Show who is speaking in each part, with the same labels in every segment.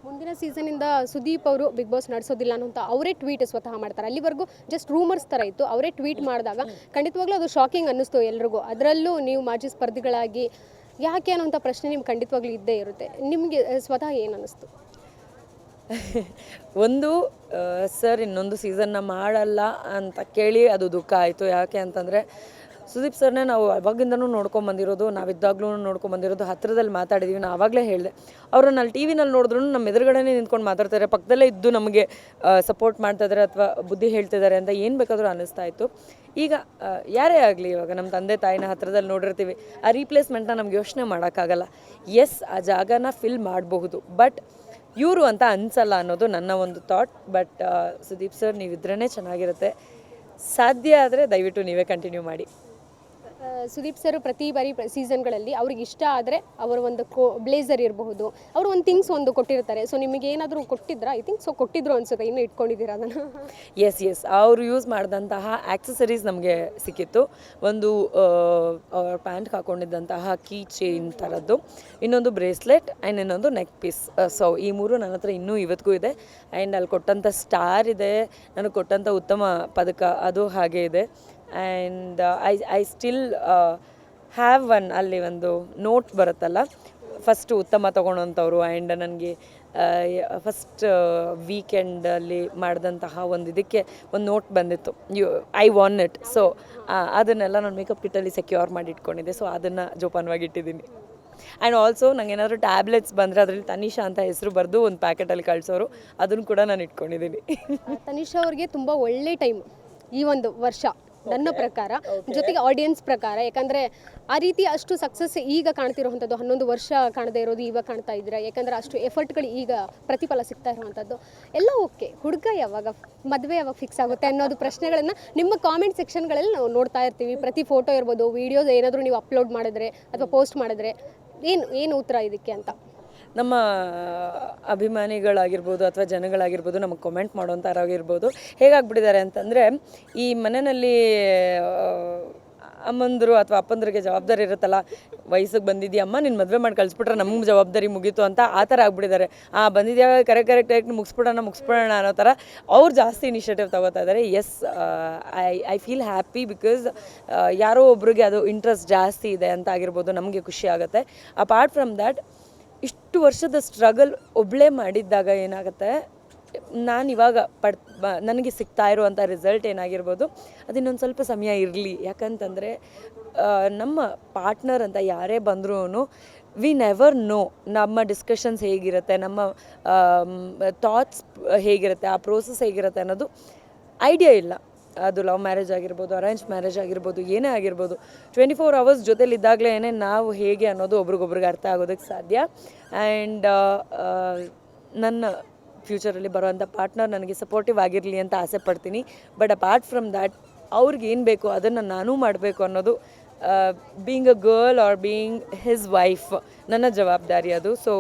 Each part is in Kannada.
Speaker 1: ಮುಂದಿನ ಸೀಸನಿಂದ ಸುದೀಪ್ ಅವರು ಬಿಗ್ ಬಾಸ್ ನಡೆಸೋದಿಲ್ಲ ಅನ್ನೋ ಅವರೇ ಟ್ವೀಟ್ ಸ್ವತಃ ಮಾಡ್ತಾರೆ. ಅಲ್ಲಿವರೆಗೂ ಜಸ್ಟ್ ರೂಮರ್ಸ್ ಥರ ಇತ್ತು. ಅವರೇ ಟ್ವೀಟ್ ಮಾಡಿದಾಗ ಖಂಡಿತವಾಗ್ಲೂ ಅದು ಶಾಕಿಂಗ್ ಅನ್ನಿಸ್ತು ಎಲ್ರಿಗೂ. ಅದರಲ್ಲೂ ನೀವು ಮಾಜಿ ಸ್ಪರ್ಧಿಗಳಾಗಿ ಯಾಕೆ ಅನ್ನೋಂಥ ಪ್ರಶ್ನೆ ನಿಮ್ಗೆ ಖಂಡಿತವಾಗ್ಲೂ ಇದ್ದೇ ಇರುತ್ತೆ. ನಿಮಗೆ ಸ್ವತಃ ಏನು ಅನ್ನಿಸ್ತು?
Speaker 2: ಒಂದು ಸರ್ ಇನ್ನೊಂದು ಸೀಸನ್ನ ಮಾಡಲ್ಲ ಅಂತ ಕೇಳಿ ಅದು ದುಃಖ ಆಯಿತು. ಯಾಕೆ ಅಂತಂದರೆ ಸುದೀಪ್ ಸರ್ನೇ ನಾವು ಅವಾಗಿಂದನೂ ನೋಡ್ಕೊಂಬಂದಿರೋದು, ನಾವಿದ್ದಾಗಲೂ ನೋಡ್ಕೊಂಬಂದಿರೋದು, ಹತ್ತಿರದಲ್ಲಿ ಮಾತಾಡಿದ್ದೀವಿ. ನಾನು ಆವಾಗಲೇ ಹೇಳಿದೆ, ಅವ್ರನ್ನ ಅಲ್ಲಿ ಟಿ ವಿನಲ್ಲಿ ನೋಡಿದ್ರು ನಮ್ಮ ಎದುರುಗಡೆನೇ ನಿಂತ್ಕೊಂಡು ಮಾತಾಡ್ತಾರೆ, ಪಕ್ಕದಲ್ಲೇ ಇದ್ದು ನಮಗೆ ಸಪೋರ್ಟ್ ಮಾಡ್ತಾಯಿದ್ದಾರೆ ಅಥವಾ ಬುದ್ಧಿ ಹೇಳ್ತಿದ್ದಾರೆ ಅಂತ ಏನು ಬೇಕಾದರೂ ಅನ್ನಿಸ್ತಾ ಇತ್ತು. ಈಗ ಯಾರೇ ಆಗಲಿ, ಇವಾಗ ನಮ್ಮ ತಂದೆ ತಾಯಿನ ಹತ್ತಿರದಲ್ಲಿ ನೋಡಿರ್ತೀವಿ, ಆ ರೀಪ್ಲೇಸ್ಮೆಂಟ್ನ ನಮ್ಗೆ ಯೋಚನೆ ಮಾಡೋಕ್ಕಾಗಲ್ಲ. ಎಸ್, ಆ ಜಾಗನ ಫಿಲ್ ಮಾಡಬಹುದು, ಬಟ್ ಇವರು ಅಂತ ಅನಿಸಲ್ಲ ಅನ್ನೋದು ನನ್ನ ಒಂದು ಥಾಟ್. ಬಟ್ ಸುದೀಪ್ ಸರ್ ನೀವಿದ್ರೇ ಚೆನ್ನಾಗಿರುತ್ತೆ. ಸಾಧ್ಯ ಆದರೆ ದಯವಿಟ್ಟು ನೀವೇ ಕಂಟಿನ್ಯೂ ಮಾಡಿ.
Speaker 1: ಸುದೀಪ್ ಸರ್ ಪ್ರತಿ ಬಾರಿ ಸೀಸನ್ಗಳಲ್ಲಿ ಅವ್ರಿಗೆ ಇಷ್ಟ ಆದರೆ ಅವರ ಒಂದು ಬ್ಲೇಸರ್ ಇರಬಹುದು, ಅವರು ಒಂದು ಥಿಂಗ್ಸ್ ಒಂದು ಕೊಟ್ಟಿರ್ತಾರೆ. ಸೊ ನಿಮಗೆ ಏನಾದರೂ ಕೊಟ್ಟಿದ್ರಾ? ಐ ಥಿಂಕ್ ಸೊ ಕೊಟ್ಟಿದ್ರು ಅನ್ಸುತ್ತೆ, ಇನ್ನೂ ಇಟ್ಕೊಂಡಿದ್ದೀರಾ ಅದನ್ನು?
Speaker 2: ಎಸ್, ಅವರು ಯೂಸ್ ಮಾಡಿದಂತಹ ಆ್ಯಕ್ಸಸರೀಸ್ ನಮಗೆ ಸಿಕ್ಕಿತ್ತು. ಒಂದು ಪ್ಯಾಂಟ್ಗೆ ಹಾಕ್ಕೊಂಡಿದ್ದಂತಹ ಕೀ ಚೈನ್ ಥರದ್ದು, ಇನ್ನೊಂದು ಬ್ರೇಸ್ಲೆಟ್ ಆ್ಯಂಡ್ ಇನ್ನೊಂದು ನೆಕ್ ಪೀಸ್. ಸೊ ಈ ಮೂರು ನನ್ನ ಹತ್ರ ಇನ್ನೂ ಇವತ್ತಿಗೂ ಇದೆ. ಆ್ಯಂಡ್ ಅಲ್ಲಿ ಕೊಟ್ಟಂಥ ಸ್ಟಾರ್ ಇದೆ, ನನಗೆ ಕೊಟ್ಟಂಥ ಉತ್ತಮ ಪದಕ ಅದು ಹಾಗೆ ಇದೆ. And I still have one, ಅಲ್ಲಿ ಒಂದು ನೋಟ್ ಬರುತ್ತಲ್ಲ, ಫಸ್ಟು ಉತ್ತಮ ತೊಗೊಳೋಂಥವ್ರು. ಆ್ಯಂಡ್ ನನಗೆ ಫಸ್ಟ್ ವೀಕೆಂಡಲ್ಲಿ ಮಾಡಿದಂತಹ ಒಂದು ಇದಕ್ಕೆ ಒಂದು ನೋಟ್ ಬಂದಿತ್ತು, ಐ ವಾನ್ ಇಟ್. ಸೊ ಅದನ್ನೆಲ್ಲ ನಾನು ಮೇಕಪ್ ಕಿಟ್ಟಲ್ಲಿ ಸೆಕ್ಯೂರ್ ಮಾಡಿ ಇಟ್ಕೊಂಡಿದ್ದೆ. ಸೊ ಅದನ್ನು ಜೋಪಾನವಾಗಿ ಇಟ್ಟಿದ್ದೀನಿ. ಆ್ಯಂಡ್ ಆಲ್ಸೋ ನಂಗೆ ಏನಾದರೂ ಟ್ಯಾಬ್ಲೆಟ್ಸ್ ಬಂದರೆ ಅದರಲ್ಲಿ ತನಿಷಾ ಅಂತ ಹೆಸರು ಬರೆದು ಒಂದು ಪ್ಯಾಕೆಟಲ್ಲಿ ಕಳಿಸೋರು, ಅದನ್ನು ಕೂಡ ನಾನು ಇಟ್ಕೊಂಡಿದ್ದೀನಿ.
Speaker 1: ತನಿಷಾ ಅವ್ರಿಗೆ ತುಂಬ ಒಳ್ಳೆ ಟೈಮ್ ಈ ಒಂದು ವರ್ಷ ನನ್ನ ಪ್ರಕಾರ, ಜೊತೆಗೆ ಆಡಿಯನ್ಸ್ ಪ್ರಕಾರ. ಯಾಕಂದರೆ ಆ ರೀತಿ ಅಷ್ಟು ಸಕ್ಸಸ್ ಈಗ ಕಾಣ್ತಿರೋವಂಥದ್ದು 11 ವರ್ಷ ಕಾಣದೇ ಇರೋದು ಇವಾಗ ಕಾಣ್ತಾ ಇದ್ದೀರಾ. ಯಾಕಂದರೆ ಅಷ್ಟು ಎಫರ್ಟ್ಗಳು ಈಗ ಪ್ರತಿಫಲ ಸಿಗ್ತಾ ಇರುವಂಥದ್ದು ಎಲ್ಲ ಓಕೆ. ಹುಡುಗ ಯಾವಾಗ ಮದುವೆ ಯಾವಾಗ ಫಿಕ್ಸ್ ಆಗುತ್ತೆ ಅನ್ನೋದು ಪ್ರಶ್ನೆಗಳನ್ನು ನಿಮ್ಮ ಕಾಮೆಂಟ್ ಸೆಕ್ಷನ್ಗಳಲ್ಲಿ ನಾವು ನೋಡ್ತಾ ಇರ್ತೀವಿ. ಪ್ರತಿ ಫೋಟೋ ಇರ್ಬೋದು, ವೀಡಿಯೋಸ್ ಏನಾದರೂ ನೀವು ಅಪ್ಲೋಡ್ ಮಾಡಿದ್ರೆ ಅಥವಾ ಪೋಸ್ಟ್ ಮಾಡಿದ್ರೆ ಏನು ಉತ್ತರ ಇದಕ್ಕೆ ಅಂತ
Speaker 2: ನಮ್ಮ ಅಭಿಮಾನಿಗಳಾಗಿರ್ಬೋದು ಅಥವಾ ಜನಗಳಾಗಿರ್ಬೋದು, ನಮಗೆ ಕಮೆಂಟ್ ಮಾಡೋಂಥವ್ರಾಗಿರ್ಬೋದು ಹೇಗಾಗ್ಬಿಟ್ಟಿದ್ದಾರೆ ಅಂತಂದರೆ, ಈ ಮನೆಯಲ್ಲಿ ಅಮ್ಮಂದರು ಅಥವಾ ಅಪ್ಪಂದ್ರಿಗೆ ಜವಾಬ್ದಾರಿ ಇರುತ್ತಲ್ಲ, ವಯಸ್ಸಿಗೆ ಬಂದಿದ್ದೀಯ ಅಮ್ಮ, ನಿನ್ನ ಮದುವೆ ಮಾಡಿ ಕಳಿಸ್ಬಿಟ್ರೆ ನಮಗೆ ಜವಾಬ್ದಾರಿ ಮುಗೀತು ಅಂತ ಆ ಥರ ಆಗ್ಬಿಟ್ಟಿದ್ದಾರೆ. ಬಂದಿದ್ಯಾಗ ಕರೆಕ್ಟ್ ಮುಗಿಸ್ಬಿಡೋಣ ಅನ್ನೋ ಥರ ಅವ್ರು ಜಾಸ್ತಿ ಇನಿಷಿಯೇಟಿವ್ ತೊಗೋತಾ ಇದ್ದಾರೆ. Yes, I feel happy because ಯಾರೋ ಒಬ್ರಿಗೆ ಅದು ಇಂಟ್ರೆಸ್ಟ್ ಜಾಸ್ತಿ ಇದೆ ಅಂತ ಆಗಿರ್ಬೋದು, ನಮಗೆ ಖುಷಿ ಆಗುತ್ತೆ. ಅಪಾರ್ಟ್ ಫ್ರಮ್ ದ್ಯಾಟ್, ಇಷ್ಟು ವರ್ಷದ ಸ್ಟ್ರಗಲ್ ಒಬ್ಬಳೇ ಮಾಡಿದ್ದಾಗ ಏನಾಗುತ್ತೆ, ನಾನು ಇವಾಗ ನನಗೆ ಸಿಗ್ತಾ ಇರುವಂಥ ರಿಸಲ್ಟ್ ಏನಾಗಿರ್ಬೋದು, ಅದು ಇನ್ನೊಂದು ಸ್ವಲ್ಪ ಸಮಯ ಇರಲಿ. ಯಾಕಂತಂದರೆ ನಮ್ಮ ಪಾರ್ಟ್ನರ್ ಅಂತ ಯಾರೇ ಬಂದ್ರೂ ವಿ ನೆವರ್ ನೋ ನಮ್ಮ ಡಿಸ್ಕಷನ್ಸ್ ಹೇಗಿರುತ್ತೆ, ನಮ್ಮ ಥಾಟ್ಸ್ ಹೇಗಿರುತ್ತೆ, ಆ ಪ್ರೋಸೆಸ್ ಹೇಗಿರುತ್ತೆ ಅನ್ನೋದು ಐಡಿಯಾ ಇಲ್ಲ. ಅದು ಲವ್ ಮ್ಯಾರೇಜ್ ಆಗಿರ್ಬೋದು, ಅರೇಂಜ್ ಮ್ಯಾರೇಜ್ ಆಗಿರ್ಬೋದು, ಏನೇ ಆಗಿರ್ಬೋದು, 24 hours ಜೊತೆಲಿದ್ದಾಗಲೇ ನಾವು ಹೇಗೆ ಅನ್ನೋದು ಒಬ್ರಿಗೊಬ್ರಿಗೆ ಅರ್ಥ ಆಗೋದಕ್ಕೆ ಸಾಧ್ಯ. ಆ್ಯಂಡ್ ನನ್ನ ಫ್ಯೂಚರಲ್ಲಿ ಬರುವಂಥ ಪಾರ್ಟ್ನರ್ ನನಗೆ ಸಪೋರ್ಟಿವ್ ಆಗಿರಲಿ ಅಂತ ಆಸೆ ಪಡ್ತೀನಿ. ಬಟ್ ಅಪಾರ್ಟ್ ಫ್ರಮ್ ದ್ಯಾಟ್, ಅವ್ರಿಗೆ ಏನು ಬೇಕು ಅದನ್ನು ನಾನೂ ಮಾಡಬೇಕು ಅನ್ನೋದು, being a girl are being his wife ನನ್ನ ಜವಾಬ್ದಾರಿ ಅದು. ಸೊ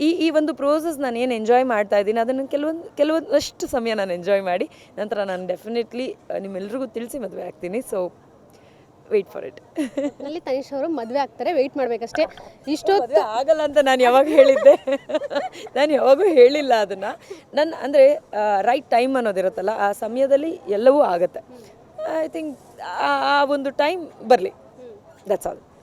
Speaker 2: ಈ ಒಂದು ಪ್ರೋಸೆಸ್ ನಾನು ಏನು ಎಂಜಾಯ್ ಮಾಡ್ತಾ ಇದ್ದೀನಿ, ಅದನ್ನು ಕೆಲವೊಂದಷ್ಟು ಸಮಯ ನಾನು ಎಂಜಾಯ್ ಮಾಡಿ ನಂತರ ನಾನು ಡೆಫಿನೆಟ್ಲಿ ನಿಮ್ಮೆಲ್ರಿಗೂ ತಿಳಿಸಿ ಮದುವೆ ಆಗ್ತೀನಿ. So wait for it.
Speaker 1: ಅಲ್ಲಿ ತನಿಷ್ ಅವರು ಮದುವೆ ಆಗ್ತಾರೆ, ವೆಯ್ಟ್ ಮಾಡಬೇಕಷ್ಟೇ.
Speaker 2: ಮದುವೆ ಆಗಲ್ಲ ಅಂತ ನಾನು ಯಾವಾಗ ಹೇಳಿದ್ದೆ? ನಾನು ಯಾವಾಗೂ ಹೇಳಿಲ್ಲ ಅದನ್ನು. ಅಂದರೆ ರೈಟ್ ಟೈಮ್ ಅನ್ನೋದಿರುತ್ತಲ್ಲ, ಆ ಸಮಯದಲ್ಲಿ ಎಲ್ಲವೂ ಆಗುತ್ತೆ. ಐ ಥಿಂಕ್ ಆ ಒಂದು ಟೈಮ್ ಬರಲಿ, ದಟ್ಸ್ ಆಲ್.